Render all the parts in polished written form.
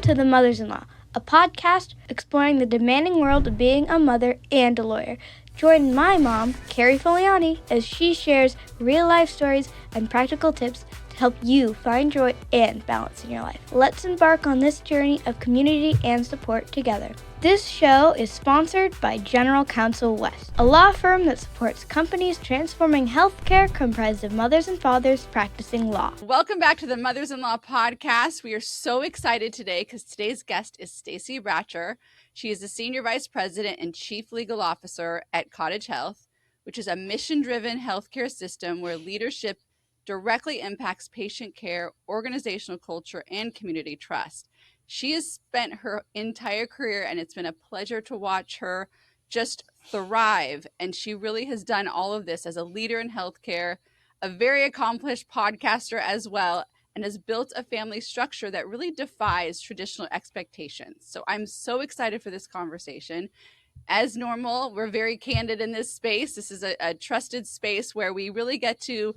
to The Mothers-in-Law, a podcast exploring the demanding world of being a mother and a lawyer. Join my mom, Carrie Foliani, as she shares real-life stories and practical tips to help you find joy and balance in your life. Let's embark on this journey of community and support together. This show is sponsored by General Counsel West, a law firm that supports companies transforming healthcare comprised of mothers and fathers practicing law. Welcome back to the Mothers-in-Law podcast. We are so excited today because today's guest is Stacy Bratcher. She is the Senior Vice President and Chief Legal Officer at Cottage Health, which is a mission-driven healthcare system where leadership directly impacts patient care, organizational culture, and community trust. She has spent her entire career, and it's been a pleasure to watch her just thrive. And she really has done all of this as a leader in healthcare, a very accomplished podcaster as well, and has built a family structure that really defies traditional expectations. So I'm so excited for this conversation. As normal, we're very candid in this space. This is a trusted space where we really get to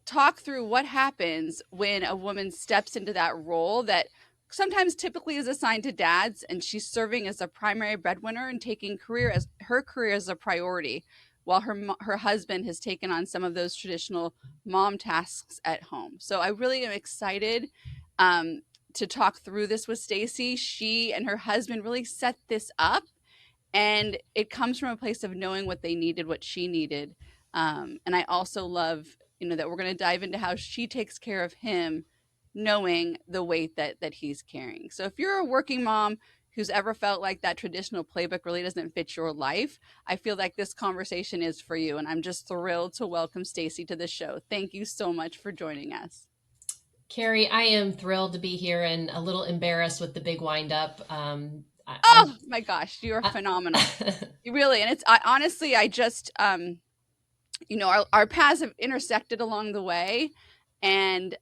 talk through what happens when a woman steps into that role that sometimes typically is assigned to dads, and she's serving as a primary breadwinner and taking her career as a priority, while her husband has taken on some of those traditional mom tasks at home. So I really am excited to talk through this with Stacy. She and her husband really set this up, and it comes from a place of knowing what they needed, what she needed. And I also love, that we're going to dive into how she takes care of him, knowing the weight that he's carrying. So if you're a working mom who's ever felt like that traditional playbook really doesn't fit your life, I feel like this conversation is for you. And I'm just thrilled to welcome Stacy to the show. Thank you so much for joining us. Carrie, I am thrilled to be here and a little embarrassed with the big windup. My gosh, you're phenomenal. You really, and it's honestly, I just, our paths have intersected along the way, and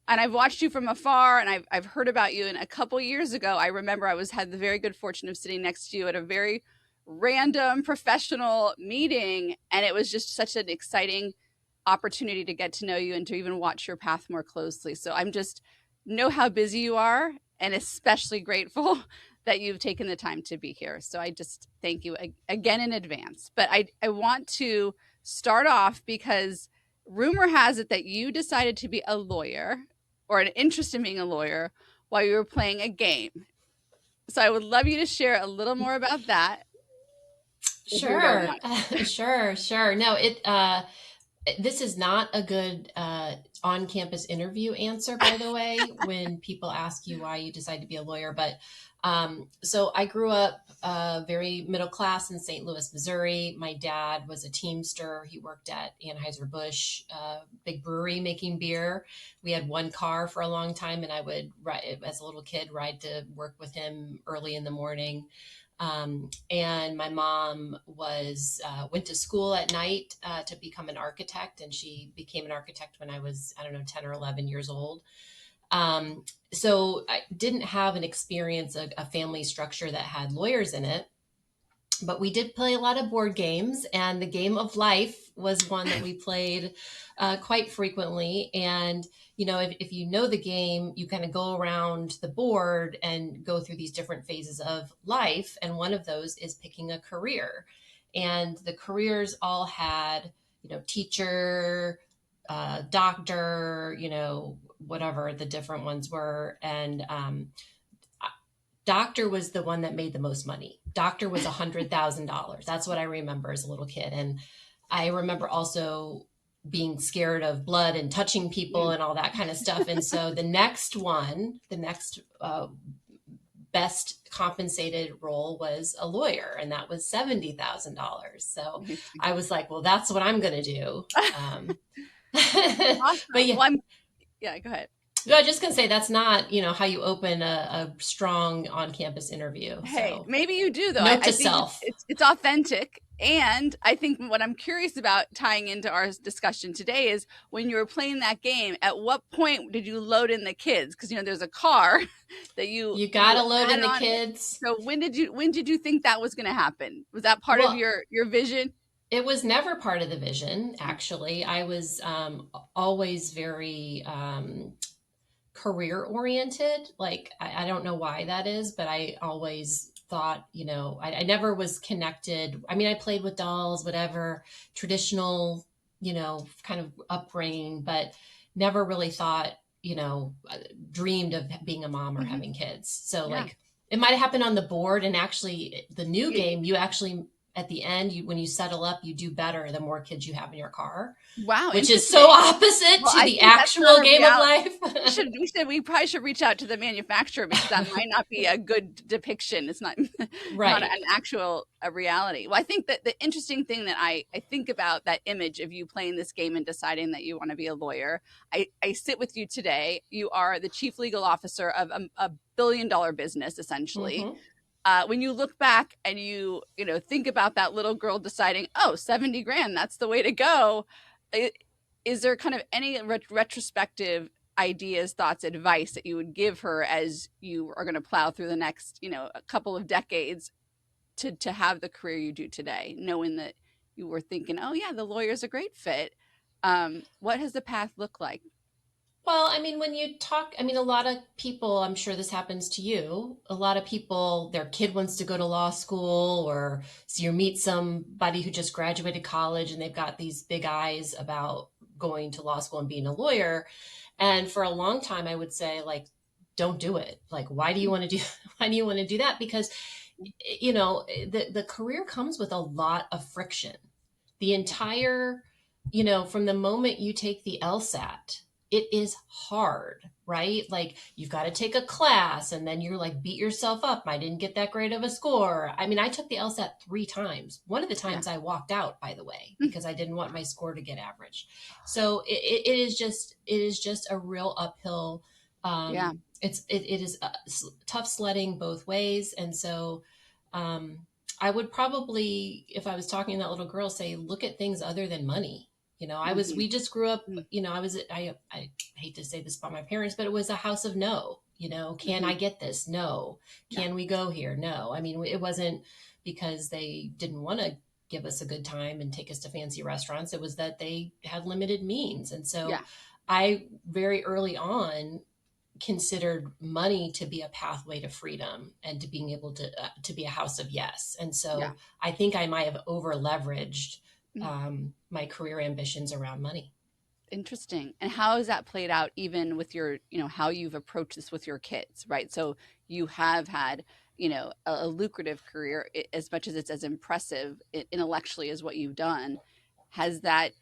I've watched you from afar, and I've heard about you. And a couple years ago, I remember I had the very good fortune of sitting next to you at a very random professional meeting, and it was just such an exciting opportunity to get to know you and to even watch your path more closely. So I'm just know how busy you are, and especially grateful that you've taken the time to be here. So I just thank you again in advance. But I want to start off because rumor has it that you decided to be a lawyer, or an interest in being a lawyer, while you were playing a game. So I would love you to share a little more about that. Sure. No, this is not a good on-campus interview answer, by the way, when people ask you why you decide to be a lawyer. But so I grew up very middle class in St. Louis, Missouri. My dad was a Teamster. He worked at Anheuser-Busch, big brewery making beer. We had one car for a long time, and I would, as a little kid, ride to work with him early in the morning. And my mom went to school at night to become an architect, and she became an architect when I was, 10 or 11 years old. So I didn't have an experience, a family structure that had lawyers in it, but we did play a lot of board games, and the game of life was one that we played quite frequently. And, if you know the game, you kind of go around the board and go through these different phases of life. And one of those is picking a career. And the careers all had, teacher, doctor, whatever the different ones were. And doctor was the one that made the most money. Doctor was $100,000. That's what I remember as a little kid. And I remember also being scared of blood and touching people and all that kind of stuff. And so the next best compensated role was a lawyer, and that was $70,000. So I was like, well, that's what I'm going to do. Awesome. But yeah. Well, go ahead. No, I'm just going to say that's not, how you open a strong on-campus interview. Hey, so. Maybe you do, though. Note I to think self. It's authentic. And I think what I'm curious about tying into our discussion today is when you were playing that game, at what point did you load in the kids? Because, there's a car that you got to load in the kids. So when did you think that was going to happen? Was that part of your vision? It was never part of the vision, actually. I was always very career oriented. Like, I don't know why that is, but I always thought, I never was connected. I mean, I played with dolls, whatever, traditional, kind of upbringing, but never really thought, dreamed of being a mom or having kids. So like it might have happened on the board, and actually the new game, you actually at the end, when you settle up, you do better the more kids you have in your car. Wow, which is so opposite to the actual game of life. we probably should reach out to the manufacturer, because that might not be a good depiction. It's not right. not an actual reality. Well, I think that the interesting thing that I think about that image of you playing this game and deciding that you want to be a lawyer. I sit with you today. You are the chief legal officer of a billion-dollar business, essentially. Mm-hmm. When you look back and you think about that little girl deciding, oh, 70 grand, that's the way to go. Is there kind of any retrospective ideas, thoughts, advice that you would give her as you are going to plow through the next, a couple of decades to have the career you do today, knowing that you were thinking, oh yeah, the lawyer's a great fit. What has the path looked like? Well, I mean, when you talk, I mean, a lot of people, I'm sure this happens to you. A lot of people, their kid wants to go to law school, or so you meet somebody who just graduated college and they've got these big eyes about going to law school and being a lawyer. And for a long time, I would say, like, don't do it. Like, why do you want to do that? Because, the career comes with a lot of friction. The entire, from the moment you take the LSAT, it is hard, right? Like, you've got to take a class and then you're like, beat yourself up. I didn't get that great of a score. I mean, I took the LSAT 3 times. One of the times I walked out, by the way, because I didn't want my score to get average. So it is just a real uphill. It is tough sledding both ways. And so, I would probably, if I was talking to that little girl, say, look at things other than money. We just grew up, I hate to say this about my parents, but it was a house of no. Can I get this? No. Can we go here? No. I mean, it wasn't because they didn't want to give us a good time and take us to fancy restaurants. It was that they had limited means. And so I very early on considered money to be a pathway to freedom and to being able to be a house of yes. And so I think I might have over leveraged my career ambitions around money. Interesting. And how has that played out even with your, how you've approached this with your kids, right? So you have had, a lucrative career, as much as it's as impressive intellectually as what you've done. Has that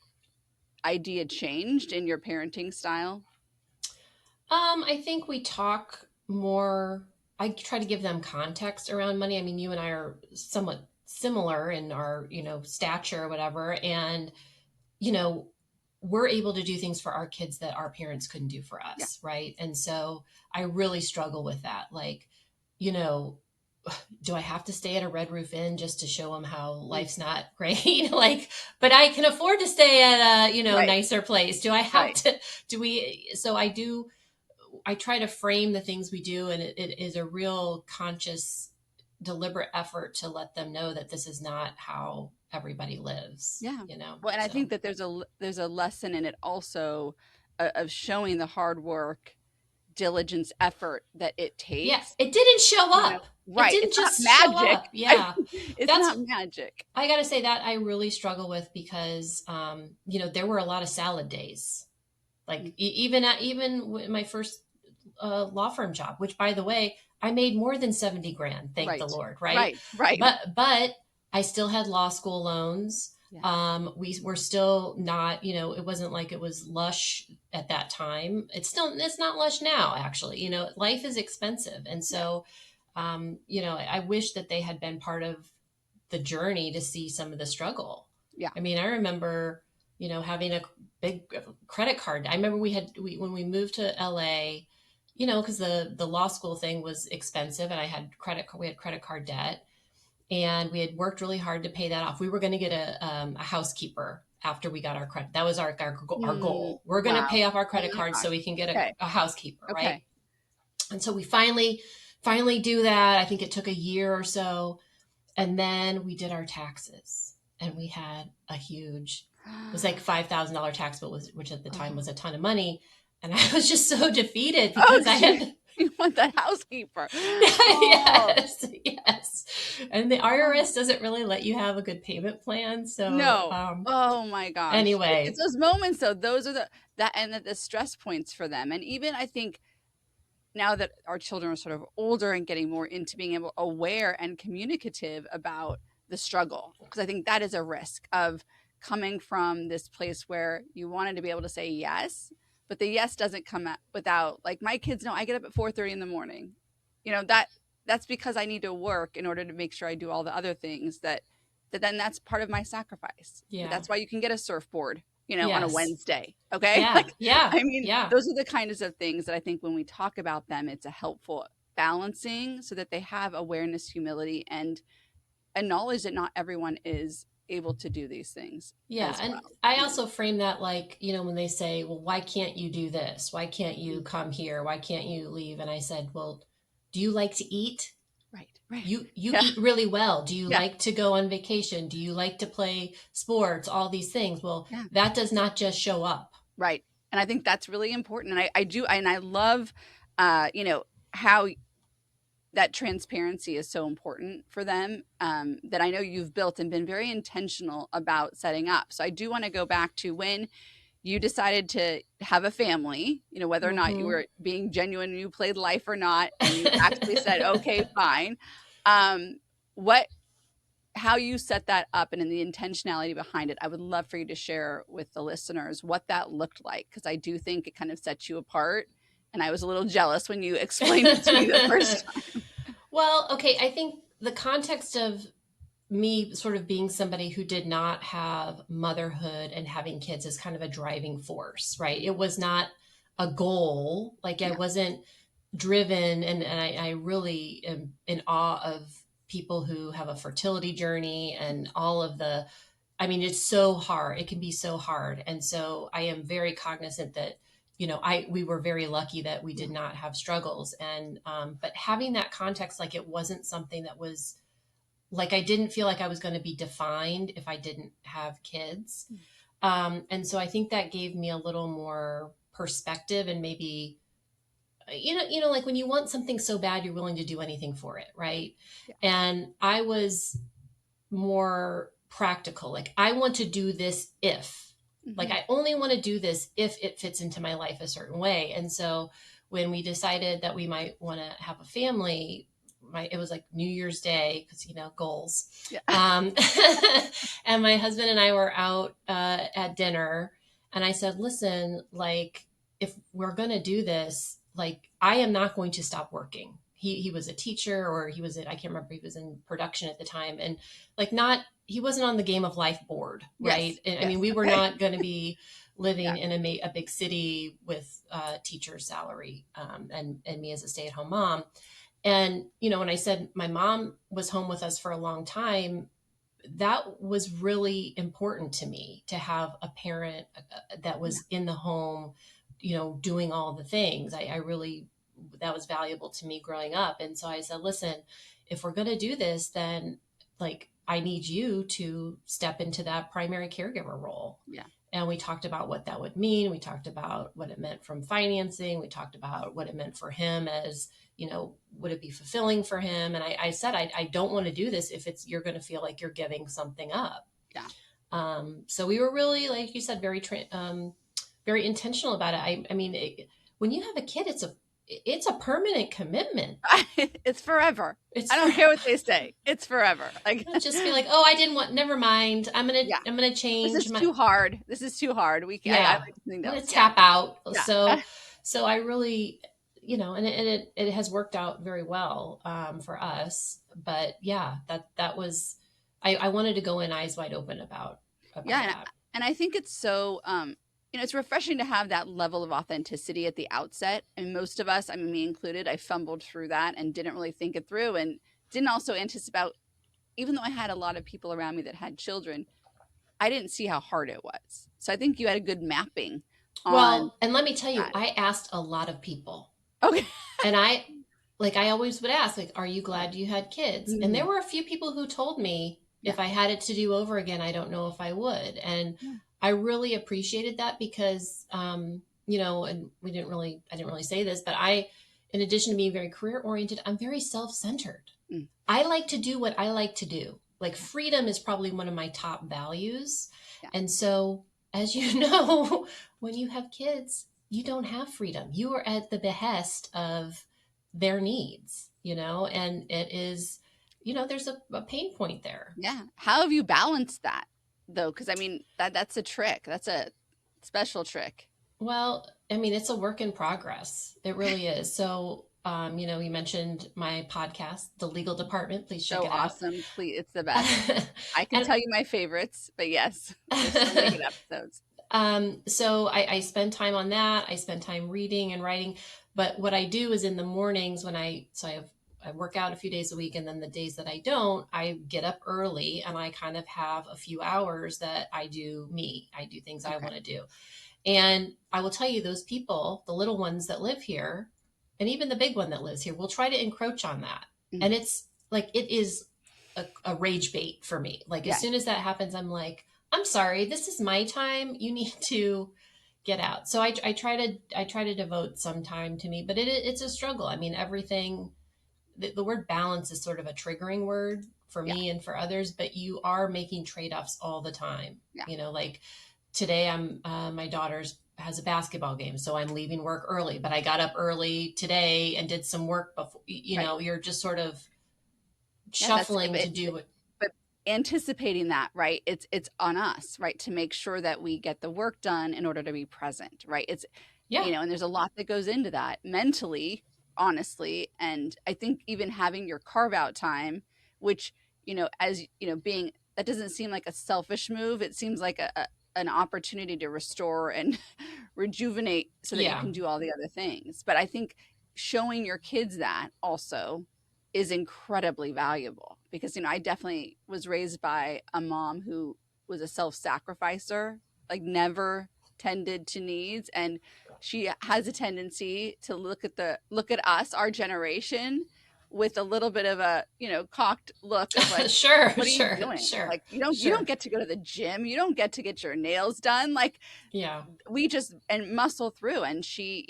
idea changed in your parenting style? I think we talk more. I try to give them context around money. I mean, you and I are somewhat similar in our, stature or whatever. And, we're able to do things for our kids that our parents couldn't do for us. Right. And so I really struggle with that. Like, do I have to stay at a Red Roof Inn just to show them how life's not great? Like, but I can afford to stay at a, nicer place. Do I have to, so I try to frame the things we do, and it is a real conscious, deliberate effort to let them know that this is not how everybody lives. Well, and I think that there's a lesson in it also of showing the hard work, diligence, effort that it takes. Yes, it didn't show up. Right. It didn't just show up. Yeah. It's not magic. I got to say that I really struggle with, because, there were a lot of salad days. Like even my first law firm job, which, by the way, I made more than 70 grand. Thank the Lord. Right. But I still had law school loans. We were still not, it wasn't like it was lush at that time. It's not lush now, actually. Life is expensive. And so, I wish that they had been part of the journey to see some of the struggle. I mean, I remember, having a big credit card. I remember when we moved to LA, because the law school thing was expensive, and we had credit card debt. And we had worked really hard to pay that off. We were going to get a housekeeper after we got our credit. That was our goal. We're going to pay off our credit card so we can get a housekeeper, right? And so we finally do that. I think it took a year or so. And then we did our taxes, and we had a huge, it was like $5,000 tax bill, which at the time was a ton of money. And I was just so defeated because I had. You want that housekeeper. Yes, yes. And the IRS doesn't really let you have a good payment plan. So, No. Oh my gosh. Anyway. It's those moments though. Those are the stress points for them. And even I think now that our children are sort of older and getting more into being aware and communicative about the struggle, because I think that is a risk of coming from this place where you wanted to be able to say yes, but the yes doesn't come out without, like, my kids know I get up at 4:30 in the morning. That's because I need to work in order to make sure I do all the other things that then that's part of my sacrifice. Yeah. But that's why you can get a surfboard, on a Yes. Wednesday. Okay. Yeah. I mean, those are the kinds of things that I think when we talk about them, it's a helpful balancing so that they have awareness, humility, and a knowledge that not everyone is able to do these things. Yeah. And well. I also frame that like, when they say, well, why can't you do this? Why can't you come here? Why can't you leave? And I said, well, do you like to eat? Right. You eat really well. Do you like to go on vacation? Do you like to play sports? All these things. Well, that does not just show up. Right. And I think that's really important. And I love, how that transparency is so important for them, that I know you've built and been very intentional about setting up. So I do want to go back to when you decided to have a family, whether or not you were being genuine and you played life or not, and you actually said, okay, fine. How you set that up and in the intentionality behind it. I would love for you to share with the listeners what that looked like, because I do think it kind of sets you apart. And I was a little jealous when you explained it to me the first time. Well, okay. I think the context of me sort of being somebody who did not have motherhood and having kids is kind of a driving force, right? It was not a goal. Like I wasn't driven. And I really am in awe of people who have a fertility journey and all of it's so hard. It can be so hard. And so I am very cognizant that, we were very lucky that we did not have struggles. And, but having that context, like it wasn't something that was like, I didn't feel like I was going to be defined if I didn't have kids. And so I think that gave me a little more perspective and maybe, like when you want something so bad, you're willing to do anything for it. Right. Yeah. And I was more practical. Like I want to do this if, like, I only want to do this if it fits into my life a certain way. And so when we decided that we might want to have a family, it was like New Year's Day, because, goals. Yeah. And my husband and I were out at dinner, and I said, listen, like, if we're going to do this, like, I am not going to stop working. He was a teacher, or I can't remember, he was in production at the time, and like he wasn't on the Game of Life board, right? Yes. I mean, we were not going to be living in a big city with teacher's salary, and me as a stay-at-home mom. And, when I said my mom was home with us for a long time, that was really important to me, to have a parent that was in the home, doing all the things. I really, that was valuable to me growing up. And so I said, listen, if we're going to do this, then like, I need you to step into that primary caregiver role. Yeah. And we talked about what that would mean. We talked about what it meant from financing. We talked about what it meant for him as, would it be fulfilling for him? And I said, I don't want to do this if you're going to feel like you're giving something up. Yeah. So we were really, like you said, very intentional about it. I mean, when you have a kid, it's a permanent commitment. It's forever. I don't care what they say. It's forever. Like, just be like, oh, I didn't want, never mind. I'm going to change. This is too hard. This is too hard. I like something else. I'm going to tap out. Yeah. So I really, and it has worked out very well for us. But yeah, that was, I wanted to go in eyes wide open about that. And I think it's so, it's refreshing to have that level of authenticity at the outset. And most of us, me included, I fumbled through that and didn't really think it through, and didn't also anticipate, even though I had a lot of people around me that had children, I didn't see how hard it was. So I think you had a good mapping. Well, and let me tell you, I asked a lot of people. Okay. And I always would ask, like, are you glad you had kids? Mm-hmm. And there were a few people who told me, if I had it to do over again, I don't know if I would. And I really appreciated that because, and I didn't really say this, but in addition to being very career oriented, I'm very self-centered. Mm. I like to do what I like to do. Like freedom is probably one of my top values. Yeah. And so, as you know, when you have kids, you don't have freedom. You are at the behest of their needs, and it is, there's a pain point there. Yeah. How have you balanced that though? Because I mean, that's a trick. That's a special trick. Well, I mean, it's a work in progress. It really is. So, you mentioned my podcast, The Legal Department. Please check So it out. awesome. Please, it's the best. I can tell you my favorites, but yes, there's so many good episodes. So I spend time on that. I spend time reading and writing. But what I do is in the mornings I work out a few days a week, and then the days that I don't, I get up early and I kind of have a few hours that I do me. I do things I want to do. And I will tell you, those people, the little ones that live here, and even the big one that lives here, will try to encroach on that. Mm-hmm. And it's like, it is a rage bait for me. Like, as soon as that happens, I'm like, I'm sorry, this is my time. You need to get out. So I try to devote some time to me, but it's a struggle. I mean, everything, the word balance is sort of a triggering word for me and for others, but you are making trade-offs all the time. Like today my daughter's has a basketball game, so I'm leaving work early, but I got up early today and did some work before, you're just sort of shuffling to do it. But anticipating that, right? It's on us, right? To make sure that we get the work done in order to be present, right? It's, and there's a lot that goes into that mentally, honestly. And I think even having your carve out time, which, as being, that doesn't seem like a selfish move. It seems like an opportunity to restore and rejuvenate so that you can do all the other things. But I think showing your kids that also is incredibly valuable because, I definitely was raised by a mom who was a self-sacrificer, like never tended to needs. And she has a tendency to look at us, our generation, with a little bit of a, cocked look of like, sure, what are you doing? Sure. Like, you don't get to go to the gym. You don't get to get your nails done. Like, we just, and muscle through. And she,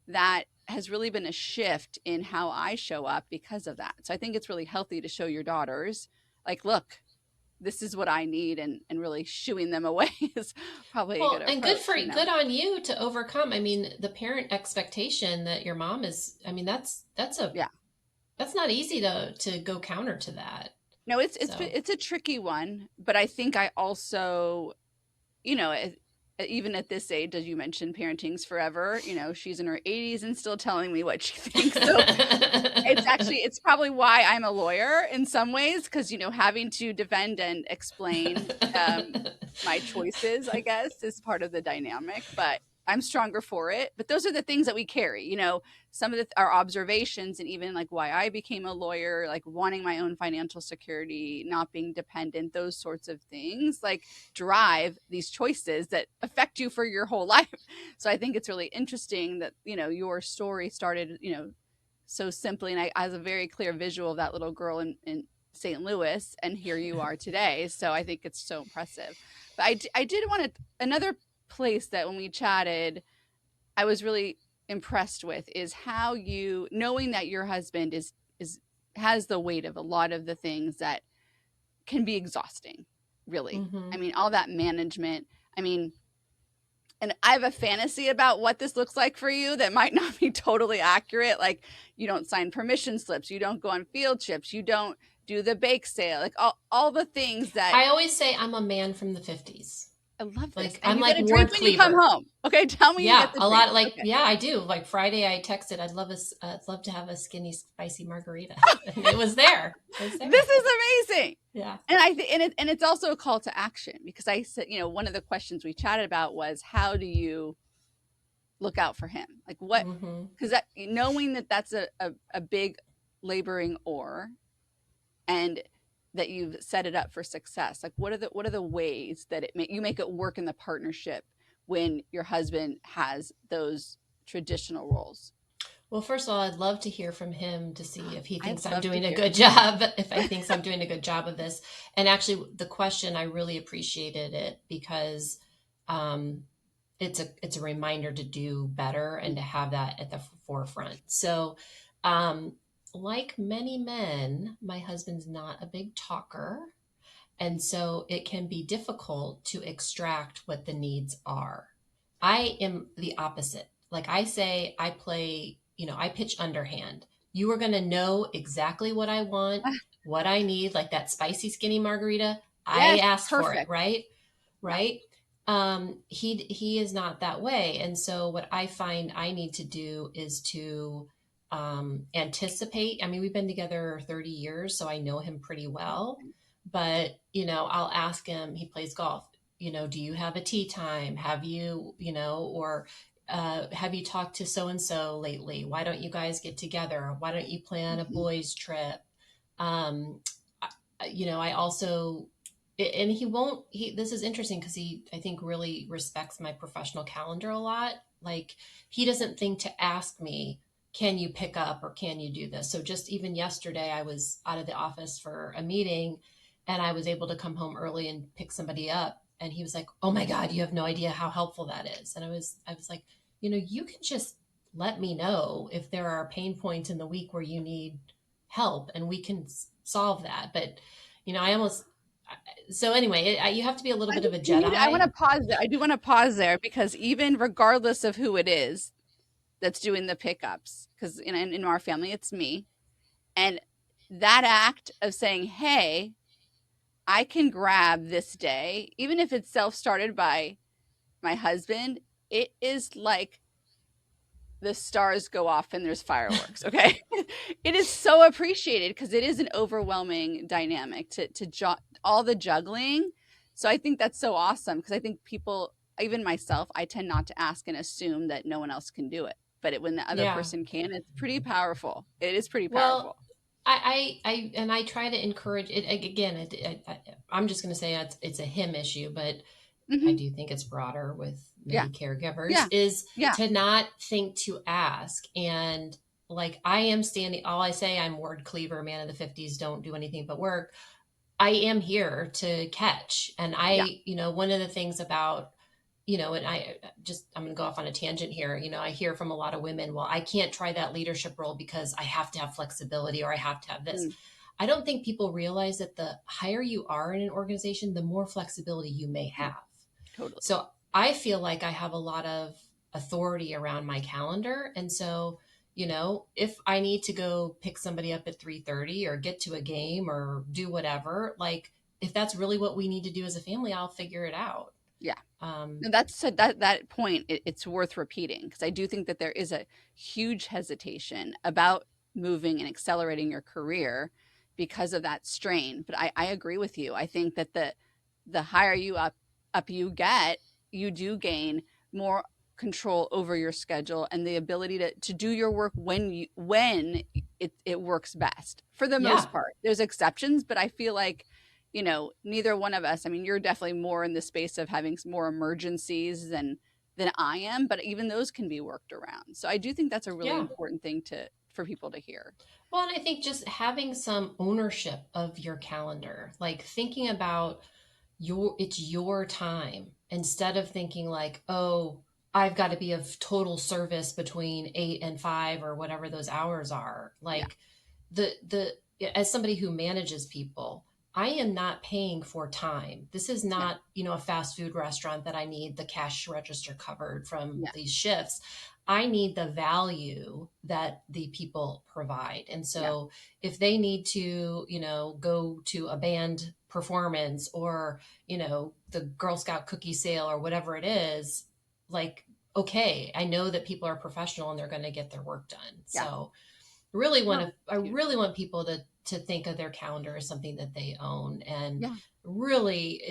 that has really been a shift in how I show up because of that. So I think it's really healthy to show your daughters, like, look, this is what I need, and really shooing them away is probably a good approach. And good on you to overcome. I mean, the parent expectation that your mom is, I mean, that's not easy to go counter to that. No, it's a tricky one, but I think I also, even at this age, as you mentioned, parenting's forever. She's in her 80s and still telling me what she thinks. So it's probably why I'm a lawyer in some ways, because, having to defend and explain my choices, I guess, is part of the dynamic. But I'm stronger for it. But those are the things that we carry, some of our observations, and even like why I became a lawyer, like wanting my own financial security, not being dependent, those sorts of things like drive these choices that affect you for your whole life. So I think it's really interesting that, your story started, so simply. And I have a very clear visual of that little girl in St. Louis, and here you are today. So I think it's so impressive. But I did want to, another place that when we chatted, I was really impressed with is how you, knowing that your husband has the weight of a lot of the things that can be exhausting, really. Mm-hmm. I mean, all that management. I mean, and I have a fantasy about what this looks like for you that might not be totally accurate. Like, you don't sign permission slips, you don't go on field trips, you don't do the bake sale, like all the things that I always say. I'm a man from the 50s. I love this. Like, I'm like a drink when you come home. Okay, tell me. Yeah, a lot. Like, okay. Yeah, I do. Like Friday, I texted, I'd love to have a skinny spicy margarita. And it was there. This is amazing. Yeah, and it's also a call to action, because I said, one of the questions we chatted about was, how do you look out for him? Like, what? Because knowing that that's a big laboring oar, and that you've set it up for success. Like, what are the ways that you make it work in the partnership when your husband has those traditional roles? Well, first of all, I'd love to hear from him to see if he thinks I'm doing a good job, if I think I'm doing a good job of this. And actually, the question, I really appreciated it, because it's a reminder to do better and to have that at the forefront. So, um, like many men, my husband's not a big talker. And so it can be difficult to extract what the needs are. I am the opposite. Like I say, I play, I pitch underhand. You are going to know exactly what I want, what I need, like that spicy skinny margarita. I Yes, asked for it, perfect. right? Yeah. Right. He is not that way. And so what I find I need to do is to anticipate. I mean, we've been together 30 years, so I know him pretty well. But, I'll ask him, he plays golf, do you have a tea time? Have you, or have you talked to so and so lately? Why don't you guys get together? Why don't you plan a boys' trip? Um, I also, and he won't, this is interesting because I think, really respects my professional calendar a lot. Like, he doesn't think to ask me, can you pick up or can you do this? So just even yesterday, I was out of the office for a meeting and I was able to come home early and pick somebody up. And he was like, "Oh my God, you have no idea how helpful that is." And I was like, you can just let me know if there are pain points in the week where you need help and we can solve that. But, I almost, so anyway, you have to be a little bit of a I want Jedi. to pause there. I do want to pause there because even regardless of who it is that's doing the pickups, because in our family, it's me. And that act of saying, hey, I can grab this day, even if it's self-started by my husband, it is like the stars go off and there's fireworks. Okay. It is so appreciated because it is an overwhelming dynamic to all the juggling. So I think that's so awesome because I think people, even myself, I tend not to ask and assume that no one else can do it. But when the other Yeah. person can, it's pretty powerful. It is pretty Well, powerful. I try to encourage it again. I'm just going to say it's a him issue, but I Hmm. do think it's broader with Yeah. many caregivers, Yeah. is Yeah. to not think to ask. And like, I am standing, all I say, I'm word cleaver, man of the 50s, don't do anything but work. I am here to catch. And Yeah. one of the things about, and I'm going to go off on a tangent here. I hear from a lot of women, well, I can't try that leadership role because I have to have flexibility or I have to have this. Mm, I don't think people realize that the higher you are in an organization, the more flexibility you may mm, have. totally. So I feel like I have a lot of authority around my calendar. And so, if I need to go pick somebody up at 3:30 or get to a game or do whatever, like, if that's really what we need to do as a family, I'll figure it out. Yeah. Um, No, that's that point. It's worth repeating because I do think that there is a huge hesitation about moving and accelerating your career because of that strain. But I agree with you. I think that the higher you up you get, you do gain more control over your schedule and the ability to do your work when it works best for the yeah. most part. There's exceptions, but I feel like neither one of us, I mean, you're definitely more in the space of having more emergencies than I am, but even those can be worked around. So I do think that's a really Yeah. important thing for people to hear. Well, and I think just having some ownership of your calendar, like thinking about it's your time instead of thinking like, oh, I've got to be of total service between 8 and 5 or whatever those hours are. Yeah. Like, the as somebody who manages people, I am not paying for time. This is Yeah. not, a fast food restaurant that I need the cash register covered from Yeah. these shifts. I need the value that the people provide. And Yeah. so if they need to, go to a band performance or, the Girl Scout cookie sale or whatever it is, like, okay, I know that people are professional and they're going to get their work done. Yeah. So No, I it's huge. really want people to think of their calendar as something that they own. And Yeah. really,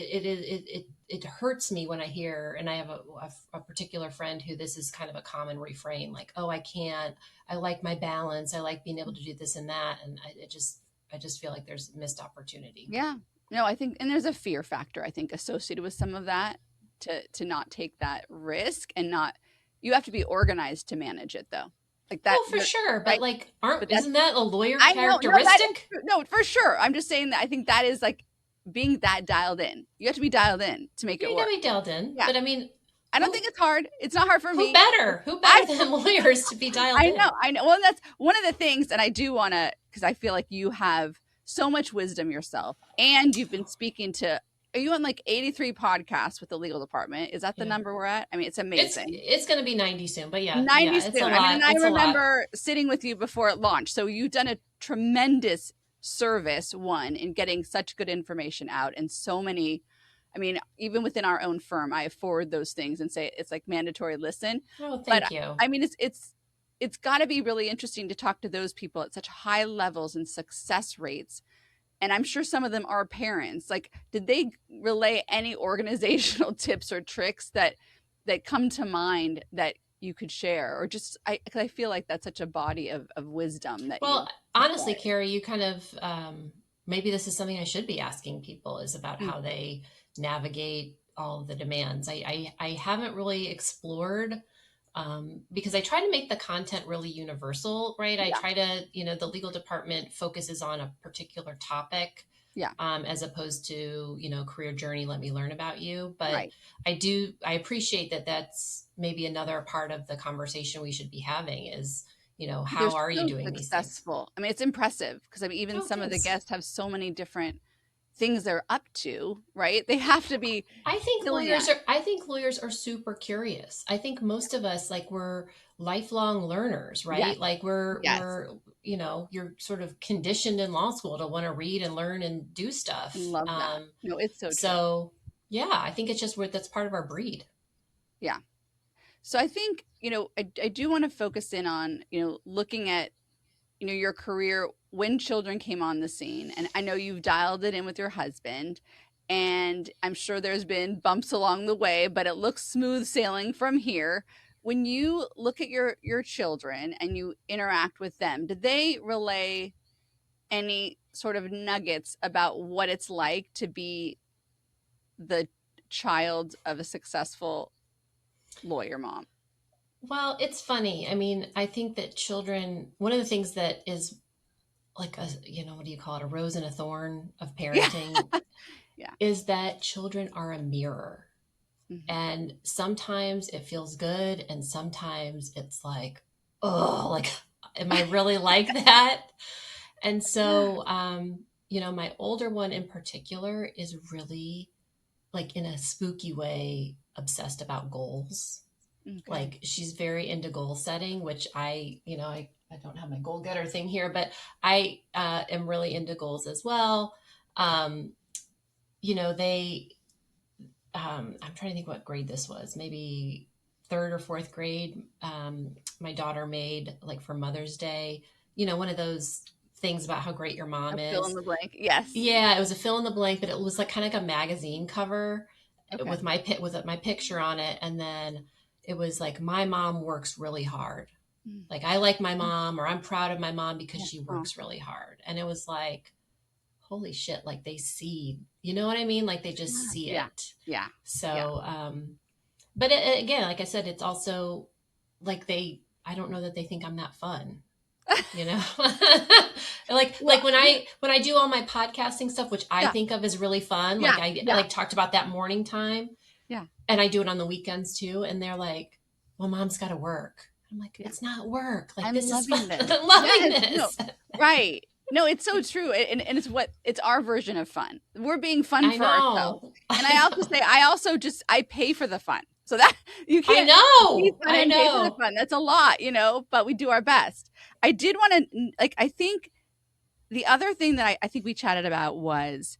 it hurts me when I hear, and I have a particular friend who this is kind of a common refrain, like, oh, I can't, I like my balance, I like being able to do this and that, and I just feel like there's missed opportunity. Yeah. No, I think, and there's a fear factor, I think, associated with some of that to not take that risk and not, you have to be organized to manage it though. Like that, Oh, for sure, but right? like, But isn't that a lawyer I know, no, that is characteristic? true. No, for sure. I'm just saying that I think that is like being that dialed in. You have to be dialed in to make Yeah, it you work. gotta be dialed in. Yeah. But I mean, I don't think it's hard. It's not hard for Who me. better? Who better than lawyers to be dialed in? I know. Well, that's one of the things, and I do want to, because I feel like you have so much wisdom yourself, and you've been speaking to. Are you on like 83 podcasts with the legal department? Is that the number we're at? I mean, it's amazing. It's going to be 90 soon, but yeah, 90 it's a soon. lot. I mean, and I It's a lot. remember sitting with you before it launched. So you've done a tremendous service, one, in getting such good information out, and so many. I mean, even within our own firm, I forward those things and say it's like mandatory listen. Oh, But thank you. I mean, it's got to be really interesting to talk to those people at such high levels and success rates. And I'm sure some of them are parents. Like, did they relay any organizational tips or tricks that come to mind that you could share? Or just, cause I feel like that's such a body of wisdom that well, honestly, Carrie, you kind of, maybe this is something I should be asking people, is about how they navigate all of the demands. I haven't really explored, because I try to make the content really universal, right? I try to, the legal department focuses on a particular topic, as opposed to, career journey, let me learn about you. But I appreciate that that's maybe another part of the conversation we should be having is, how are you doing successful? These things? I mean, it's impressive because I mean, even some of the guests have so many different things they're up to, right? They have to be. I think lawyers are super curious. I think most of us, like, we're lifelong learners, right? Yes. Like we're you're sort of conditioned in law school to want to read and learn and do stuff. Love that. No, it's so true. So yeah, I think it's just that's part of our breed. Yeah. So I think, I do want to focus in on, looking at, your career when children came on the scene. And I know you've dialed it in with your husband, and I'm sure there's been bumps along the way, but it looks smooth sailing from here. When you look at your children and you interact with them, did they relay any sort of nuggets about what it's like to be the child of a successful lawyer mom? Well, it's funny. I mean, I think that children, one of the things that is like what do you call it? A rose and a thorn of parenting is that children are a mirror. Mm-hmm. And sometimes it feels good. And sometimes it's like, oh, like, am I really like that? And so, my older one in particular is really, like, in a spooky way, obsessed about goals. Okay. Like, she's very into goal setting, which I don't have my goal getter thing here, but I am really into goals as well. I'm trying to think what grade this was, maybe third or fourth grade. My daughter made, like, for Mother's Day, one of those things about how great your mom is. Fill in the blank. Yes. Yeah, it was a fill in the blank, but it was like kind of like a magazine cover with my picture on it, and then it was like, my mom works really hard. Like, I like my mom, or I'm proud of my mom because she works really hard. And it was like, holy shit, like, they see, you know what I mean? Like, they just see it. Yeah. So, but again, like I said, it's also like I don't know that they think I'm that fun. like when I do all my podcasting stuff, which I think of as really fun, like I like talked about that morning time, and I do it on the weekends too, and they're like, well, mom's got to work. I'm like, it's not work, like, this is fun. I'm loving this. No, right. No, it's so true. And it's our version of fun. We're being fun for ourselves. And I also say, I pay for the fun. So that you can't. I know. Pay for the fun. That's a lot, but we do our best. I did want to, like, I think the other thing that I think we chatted about was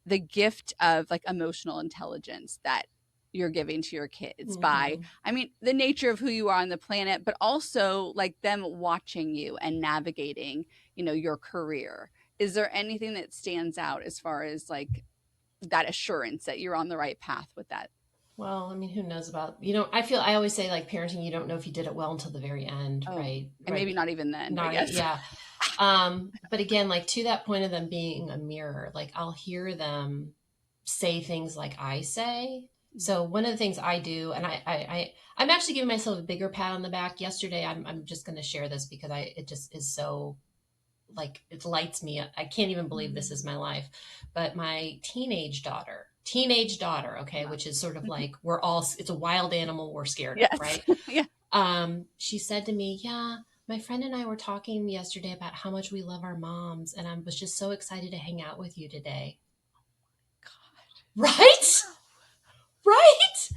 the gift of, like, emotional intelligence that you're giving to your kids by, I mean, the nature of who you are on the planet, but also, like, them watching you and navigating, your career. Is there anything that stands out as far as, like, that assurance that you're on the right path with that? Well, I mean, who knows about, I always say, like, parenting, you don't know if you did it well until the very end, right? And maybe not even then. Yeah. But again, like, to that point of them being a mirror, like, I'll hear them say things like I say. So one of the things I do, and I'm actually giving myself a bigger pat on the back. Yesterday, I'm just going to share this because it just is so, like, it lights me up. I can't even believe this is my life. But my teenage daughter, teenage daughter, okay, which is sort of like it's a wild animal we're scared Yes. of, right? Yeah. She said to me, yeah, my friend and I were talking yesterday about how much we love our moms, and I was just so excited to hang out with you today. God. Right? Right?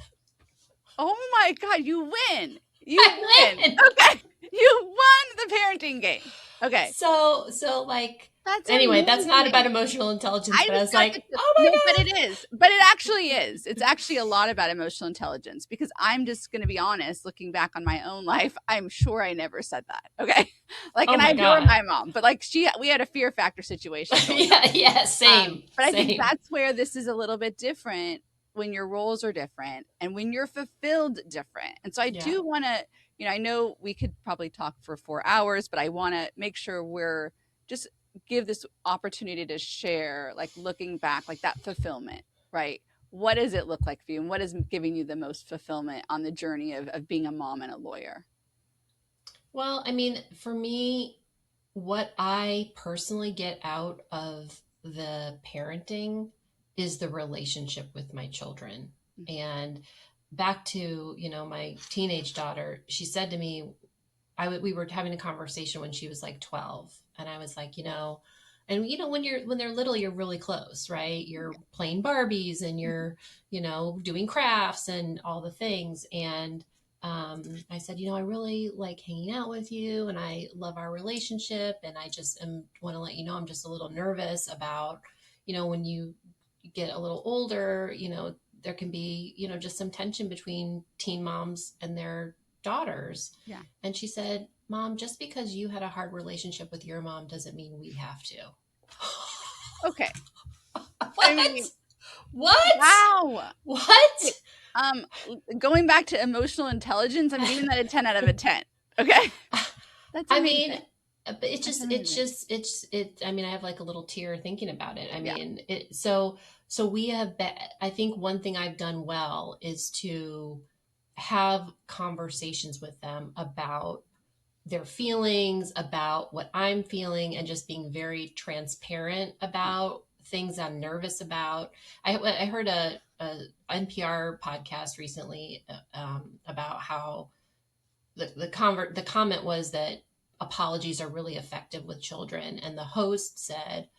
Oh my God, you win. You I win. Okay. You won the parenting game. Okay. So like, That's anyway, amazing. that's not about emotional intelligence, I but I just was got like, oh my no, God. but it is. But it actually is. It's actually a lot about emotional intelligence, because I'm just going to be honest, looking back on my own life, I'm sure I never said that. Okay. Like, Oh and I my adore God. my mom, but like we had a fear factor situation going on. Yeah, same. But I same. think that's where this is a little bit different, when your roles are different and when you're fulfilled different. And so I do want to, I know we could probably talk for 4 hours, but I want to make sure we're just give this opportunity to share, like looking back, like that fulfillment, right? What does it look like for you, and what is giving you the most fulfillment on the journey of being a mom and a lawyer? Well, I mean, for me, what I personally get out of the parenting is the relationship with my children. And back to, my teenage daughter, she said to me, we were having a conversation when she was like 12, and I was like, and when they're little, you're really close, right? You're playing Barbies and you're, doing crafts and all the things. And I said, I really like hanging out with you, and I love our relationship, and I just want to let you know I'm just a little nervous about, when you get a little older, there can be, just some tension between teen moms and their daughters. Yeah. And she said, Mom, just because you had a hard relationship with your mom doesn't mean we have to. Okay. What? I mean, what? Wow. What? Going back to emotional intelligence, I'm giving that a 10 out of a 10. Okay. That's amazing. I mean, but I mean, I have like a little tear thinking about it. I mean, so we have, I think one thing I've done well is to have conversations with them about their feelings, about what I'm feeling, and just being very transparent about things I'm nervous about. I heard a NPR podcast recently about how the comment was that apologies are really effective with children, and the host said,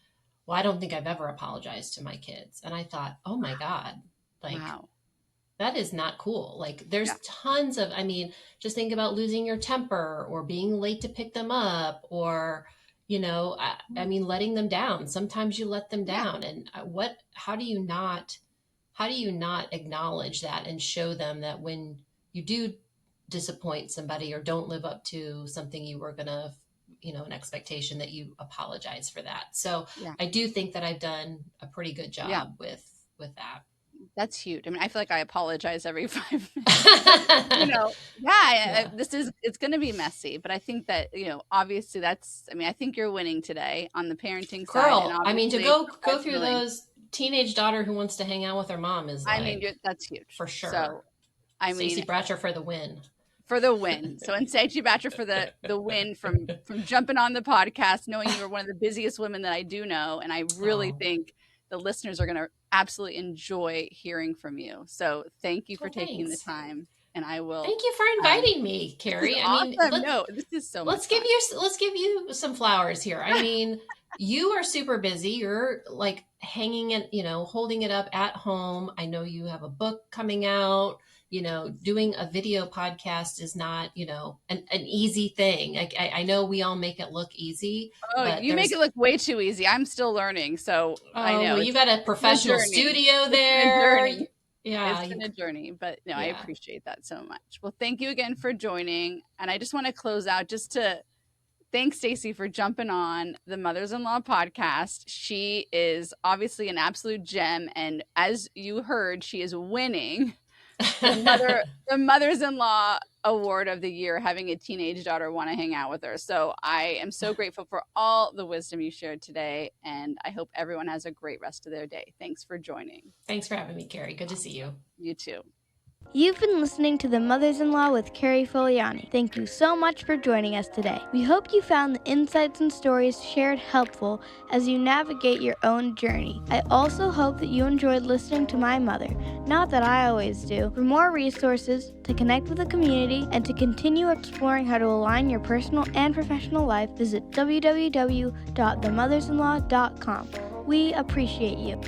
well, I don't think I've ever apologized to my kids. And I thought, oh my God, like, wow. That is not cool. Like, there's tons of, I mean, just think about losing your temper or being late to pick them up, or, I mean, letting them down. Sometimes you let them down. And how do you not acknowledge that and show them that when you do disappoint somebody or don't live up to something you were going to, an expectation, that you apologize for that. So I do think that I've done a pretty good job with that. That's huge. I mean, I feel like I apologize every 5 minutes. It's going to be messy, but I think that, obviously I think you're winning today on the parenting side. Girl, I mean, to go through those teenage daughter who wants to hang out with her mom is like, I mean, that's huge. For sure. So, Stacy Bratcher for the win. For the win. So, and Stacy Bratcher for the win from jumping on the podcast, knowing you were one of the busiest women that I do know. And I really think the listeners are going to absolutely enjoy hearing from you. So thank you for taking the time. And I will. Thank you for inviting me, Carrie. I mean, this is so much let's give you some flowers here. I mean, you are super busy. You're like hanging it, holding it up at home. I know you have a book coming out. Doing a video podcast is not, an easy thing. I know we all make it look easy. Oh, you make it look way too easy. I'm still learning. So I know. Well, you got a professional studio there. Yeah. It's been a journey, but no, I appreciate that so much. Well, thank you again for joining. And I just want to close out just to thank Stacy for jumping on the Mothers-in-Law podcast. She is obviously an absolute gem. And as you heard, she is winning the Mothers-in-Law Award of the Year, having a teenage daughter want to hang out with her. So I am so grateful for all the wisdom you shared today, and I hope everyone has a great rest of their day. Thanks for joining. Thanks for having me, Carrie. Good to see you. You too. You've been listening to The Mothers-in-Law with Carrie Foliani. Thank you so much for joining us today. We hope you found the insights and stories shared helpful as you navigate your own journey. I also hope that you enjoyed listening to my mother. Not that I always do. For more resources, to connect with the community, and to continue exploring how to align your personal and professional life, visit www.themothersinlaw.com. We appreciate you.